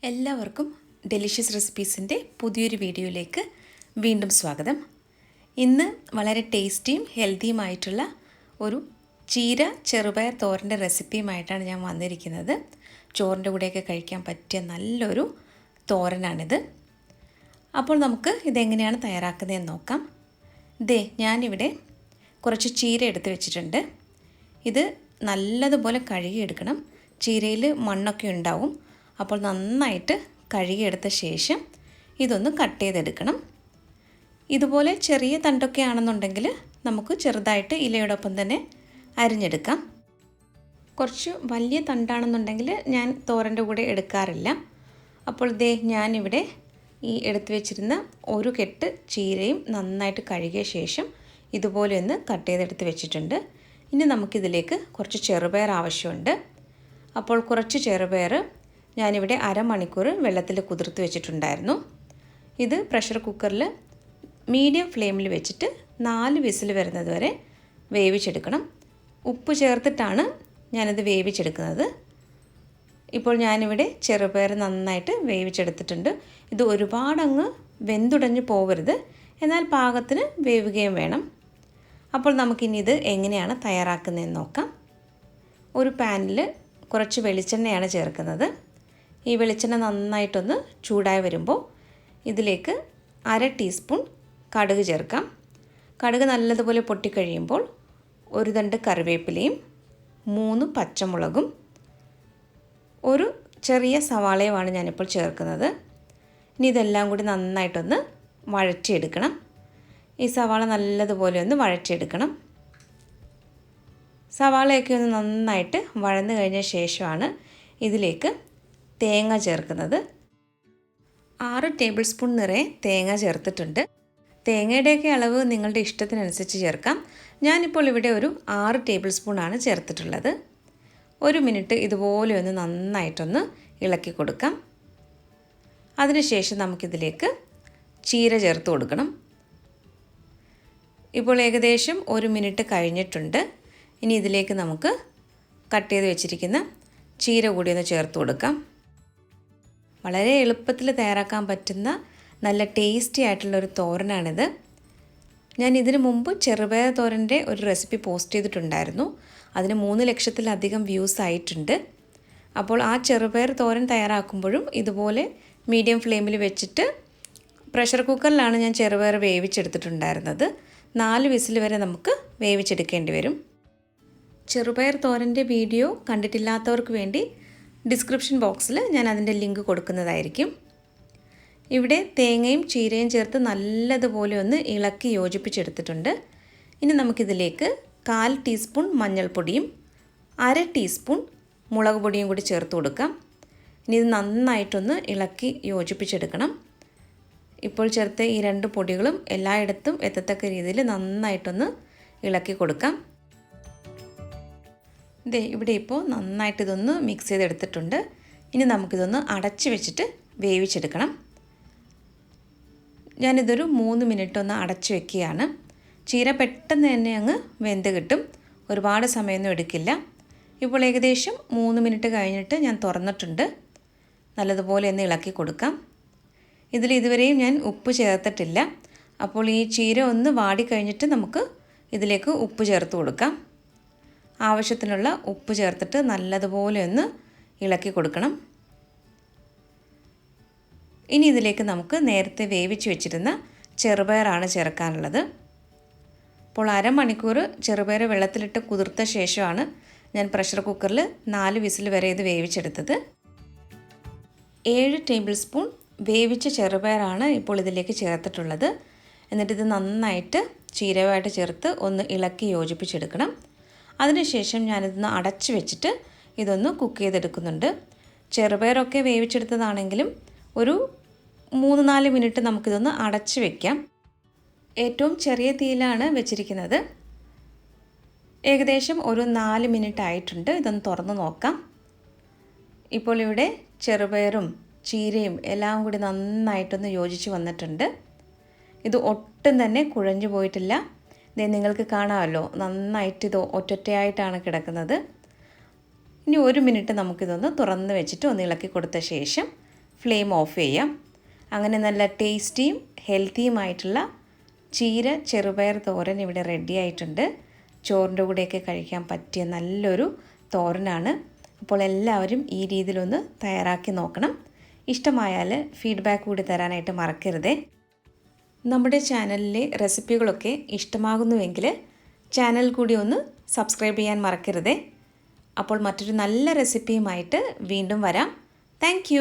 എല്ലാവർക്കും ഡെലിഷ്യസ് റെസിപ്പീസിൻ്റെ പുതിയൊരു വീഡിയോയിലേക്ക് വീണ്ടും സ്വാഗതം. ഇന്ന് വളരെ ടേസ്റ്റിയും ഹെൽത്തിയുമായിട്ടുള്ള ഒരു ചീര ചെറുപയർ തോരൻ്റെ റെസിപ്പിയുമായിട്ടാണ് ഞാൻ വന്നിരിക്കുന്നത്. ചോറിൻ്റെ കൂടെയൊക്കെ കഴിക്കാൻ പറ്റിയ നല്ലൊരു തോരനാണിത്. അപ്പോൾ നമുക്ക് ഇതെങ്ങനെയാണ് തയ്യാറാക്കുന്നതെന്ന് നോക്കാം. ഞാനിവിടെ കുറച്ച് ചീര എടുത്ത് വെച്ചിട്ടുണ്ട്. ഇത് നല്ലതുപോലെ കഴുകിയെടുക്കണം. ചീരയിൽ മണ്ണൊക്കെ ഉണ്ടാവും. അപ്പോൾ നന്നായിട്ട് കഴുകിയെടുത്ത ശേഷം ഇതൊന്ന് കട്ട് ചെയ്തെടുക്കണം. ഇതുപോലെ ചെറിയ തണ്ടൊക്കെ ആണെന്നുണ്ടെങ്കിൽ നമുക്ക് ചെറുതായിട്ട് ഇലയോടൊപ്പം തന്നെ അരിഞ്ഞെടുക്കാം. കുറച്ച് വലിയ തണ്ടാണെന്നുണ്ടെങ്കിൽ ഞാൻ തോരൻ്റെ കൂടെ എടുക്കാറില്ല. അപ്പോൾ ഞാനിവിടെ ഈ എടുത്തു വെച്ചിരുന്ന ഒരു കെട്ട് ചീരയും നന്നായിട്ട് കഴുകിയ ശേഷം ഇതുപോലെ ഒന്ന് കട്ട് ചെയ്തെടുത്ത് വെച്ചിട്ടുണ്ട്. ഇനി നമുക്കിതിലേക്ക് കുറച്ച് ചെറുപയർ ആവശ്യമുണ്ട്. അപ്പോൾ കുറച്ച് ചെറുപയർ ഞാനിവിടെ അരമണിക്കൂർ വെള്ളത്തിൽ കുതിർത്ത് വെച്ചിട്ടുണ്ടായിരുന്നു. ഇത് പ്രഷർ കുക്കറിൽ മീഡിയം ഫ്ലെയിമിൽ വെച്ചിട്ട് 4 വിസിൽ വരുന്നത് വരെ വേവിച്ചെടുക്കണം. ഉപ്പ് ചേർത്തിട്ടാണ് ഞാനിത് വേവിച്ചെടുക്കുന്നത്. ഇപ്പോൾ ഞാനിവിടെ ചെറുപയർ നന്നായിട്ട് വേവിച്ചെടുത്തിട്ടുണ്ട്. ഇത് ഒരുപാടങ്ങ് വെന്തുടഞ്ഞ് പോകരുത്, എന്നാൽ പാകത്തിന് വേവുകയും വേണം. അപ്പോൾ നമുക്കിനി ഇത് എങ്ങനെയാണ് തയ്യാറാക്കുന്നതെന്ന് നോക്കാം. ഒരു പാനിൽ കുറച്ച് വെളിച്ചെണ്ണയാണ് ചേർക്കുന്നത്. ഈ വെളിച്ചെണ്ണ നന്നായിട്ടൊന്ന് ചൂടായി വരുമ്പോൾ ഇതിലേക്ക് 1/2 ടീസ്പൂൺ കടുക് ചേർക്കാം. കടുക് നല്ലതുപോലെ പൊട്ടിക്കഴിയുമ്പോൾ ഒരു തണ്ട് കറിവേപ്പിലയും 3 പച്ചമുളകും ഒരു ചെറിയ സവാളയുമാണ് ഞാനിപ്പോൾ ചേർക്കുന്നത്. ഇനി ഇതെല്ലാം കൂടി നന്നായിട്ടൊന്ന് വഴറ്റിയെടുക്കണം. ഈ സവാള നല്ലതുപോലെ ഒന്ന് വഴറ്റിയെടുക്കണം. സവാളയൊക്കെ ഒന്ന് നന്നായിട്ട് വഴന്നു കഴിഞ്ഞ ശേഷമാണ് ഇതിലേക്ക് തേങ്ങ ചേർക്കുന്നത്. 6 ടേബിൾ സ്പൂൺ നിറയെ തേങ്ങ ചേർത്തിട്ടുണ്ട്. തേങ്ങയുടെയൊക്കെ അളവ് നിങ്ങളുടെ ഇഷ്ടത്തിനനുസരിച്ച് ചേർക്കാം. ഞാനിപ്പോൾ ഇവിടെ ഒരു 6 ടേബിൾ സ്പൂണാണ് ചേർത്തിട്ടുള്ളത്. 1 മിനിറ്റ് ഇതുപോലെ ഒന്ന് നന്നായിട്ടൊന്ന് ഇളക്കി കൊടുക്കാം. അതിനുശേഷം നമുക്കിതിലേക്ക് ചീര ചേർത്ത് കൊടുക്കണം. ഇപ്പോൾ ഏകദേശം 1 മിനിറ്റ് കഴിഞ്ഞിട്ടുണ്ട്. ഇനി ഇതിലേക്ക് നമുക്ക് കട്ട് ചെയ്ത് വെച്ചിരിക്കുന്ന ചീര കൂടി ഒന്ന് ചേർത്ത് കൊടുക്കാം. വളരെ എളുപ്പത്തിൽ തയ്യാറാക്കാൻ പറ്റുന്ന നല്ല ടേസ്റ്റി ആയിട്ടുള്ളൊരു തോരനാണിത്. ഞാൻ ഇതിനു മുമ്പ് ചെറുപയർ തോരൻ്റെ ഒരു റെസിപ്പി പോസ്റ്റ് ചെയ്തിട്ടുണ്ടായിരുന്നു. അതിന് 3 ലക്ഷത്തിലധികം വ്യൂസ് ആയിട്ടുണ്ട്. അപ്പോൾ ആ ചെറുപയർ തോരൻ തയ്യാറാക്കുമ്പോഴും ഇതുപോലെ മീഡിയം ഫ്ലെയിമിൽ വെച്ചിട്ട് പ്രഷർ കുക്കറിലാണ് ഞാൻ ചെറുപയർ വേവിച്ചെടുത്തിട്ടുണ്ടായിരുന്നത്. 4 വിസിൽ വരെ നമുക്ക് വേവിച്ചെടുക്കേണ്ടി വരും. ചെറുപയർ തോരൻ്റെ വീഡിയോ കണ്ടിട്ടില്ലാത്തവർക്ക് വേണ്ടി ഡിസ്ക്രിപ്ഷൻ ബോക്സിൽ ഞാൻ അതിൻ്റെ ലിങ്ക് കൊടുക്കുന്നതായിരിക്കും. ഇവിടെ തേങ്ങയും ചീരയും ചേർത്ത് നല്ലതുപോലെ ഒന്ന് ഇളക്കി യോജിപ്പിച്ചെടുത്തിട്ടുണ്ട്. ഇനി നമുക്കിതിലേക്ക് 1/4 ടീസ്പൂൺ മഞ്ഞൾപ്പൊടിയും 1/2 ടീസ്പൂൺ മുളക് പൊടിയും കൂടി ചേർത്ത് കൊടുക്കാം. ഇനി ഇത് നന്നായിട്ടൊന്ന് ഇളക്കി യോജിപ്പിച്ചെടുക്കണം. ഇപ്പോൾ ചേർത്ത് ഈ 2 പൊടികളും എല്ലായിടത്തും എത്തത്തക്ക രീതിയിൽ നന്നായിട്ടൊന്ന് ഇളക്കി കൊടുക്കാം. ഇവിടെ ഇപ്പോൾ നന്നായിട്ട് ഇതൊന്ന് മിക്സ് ചെയ്തെടുത്തിട്ടുണ്ട്. ഇനി നമുക്കിതൊന്ന് അടച്ച് വെച്ചിട്ട് വേവിച്ചെടുക്കണം. ഞാനിതൊരു 3 മിനിറ്റ് ഒന്ന് അടച്ച് വെക്കുകയാണ്. ചീര പെട്ടെന്ന് തന്നെ അങ്ങ് വെന്ത് കിട്ടും. ഒരുപാട് സമയമൊന്നും എടുക്കില്ല. ഇപ്പോൾ ഏകദേശം 3 മിനിറ്റ് കഴിഞ്ഞിട്ട് ഞാൻ തുറന്നിട്ടുണ്ട്. നല്ലതുപോലെ ഒന്ന് ഇളക്കി കൊടുക്കാം. ഇതിൽ ഇതുവരെയും ഞാൻ ഉപ്പ് ചേർത്തിട്ടില്ല. അപ്പോൾ ഈ ചീര ഒന്ന് വാടിക്കഴിഞ്ഞിട്ട് നമുക്ക് ഇതിലേക്ക് ഉപ്പ് ചേർത്ത് കൊടുക്കാം. ആവശ്യത്തിനുള്ള ഉപ്പ് ചേർത്തിട്ട് നല്ലതുപോലെ ഒന്ന് ഇളക്കി കൊടുക്കണം. ഇനി ഇതിലേക്ക് നമുക്ക് നേരത്തെ വേവിച്ച് വെച്ചിരുന്ന ചെറുപയറാണ് ചേർക്കാനുള്ളത്. അപ്പോൾ അരമണിക്കൂർ ചെറുപയർ വെള്ളത്തിലിട്ട് കുതിർത്ത ശേഷമാണ് ഞാൻ പ്രഷർ കുക്കറിൽ 4 വിസിൽ വരെ ഇത് വേവിച്ചെടുത്തത്. 7 ടേബിൾ സ്പൂൺ വേവിച്ച ചെറുപയറാണ് ഇപ്പോൾ ഇതിലേക്ക് ചേർത്തിട്ടുള്ളത്. എന്നിട്ടിത് നന്നായിട്ട് ചീരയുമായിട്ട് ചേർത്ത് ഒന്ന് ഇളക്കി യോജിപ്പിച്ചെടുക്കണം. അതിനുശേഷം ഞാനിതൊന്ന് അടച്ച് വെച്ചിട്ട് ഇതൊന്ന് കുക്ക് ചെയ്തെടുക്കുന്നുണ്ട്. ചെറുപയറൊക്കെ വേവിച്ചെടുത്തതാണെങ്കിലും ഒരു 3-4 മിനിറ്റ് നമുക്കിതൊന്ന് അടച്ച് വയ്ക്കാം. ഏറ്റവും ചെറിയ തീയിലാണ് വെച്ചിരിക്കുന്നത്. ഏകദേശം ഒരു 4 മിനിറ്റ് ആയിട്ടുണ്ട്. ഇതൊന്ന് തുറന്ന് നോക്കാം. ഇപ്പോൾ ഇവിടെ ചെറുപയറും ചീരയും എല്ലാം കൂടി നന്നായിട്ടൊന്ന് യോജിച്ച് വന്നിട്ടുണ്ട്. ഇത് ഒട്ടും തന്നെ കുഴഞ്ഞു പോയിട്ടില്ല. നിങ്ങൾക്ക് കാണാമല്ലോ, നന്നായിട്ട് ഇത് ഒറ്റൊറ്റയായിട്ടാണ് കിടക്കുന്നത്. ഇനി 1 മിനിറ്റ് നമുക്കിതൊന്ന് തുറന്ന് വെച്ചിട്ട് ഒന്ന് ഇളക്കി കൊടുത്ത ശേഷം ഫ്ലെയിം ഓഫ് ചെയ്യാം. അങ്ങനെ നല്ല ടേസ്റ്റിയും ഹെൽത്തിയുമായിട്ടുള്ള ചീര ചെറുപയർ തോരൻ ഇവിടെ റെഡി ആയിട്ടുണ്ട്. ചോറിൻ്റെ കൂടെയൊക്കെ കഴിക്കാൻ പറ്റിയ നല്ലൊരു തോരനാണ്. അപ്പോൾ എല്ലാവരും ഈ രീതിയിലൊന്ന് തയ്യാറാക്കി നോക്കണം. ഇഷ്ടമായാൽ ഫീഡ്ബാക്ക് കൂടി തരാനായിട്ട് മറക്കരുതേ. നമ്മുടെ ചാനലിലെ റെസിപ്പികളൊക്കെ ഇഷ്ടമാകുന്നുവെങ്കിൽ ചാനൽ കൂടി ഒന്ന് സബ്സ്ക്രൈബ് ചെയ്യാൻ മറക്കരുതേ. അപ്പോൾ മറ്റൊരു നല്ല റെസിപ്പിയുമായിട്ട് വീണ്ടും വരാം. താങ്ക്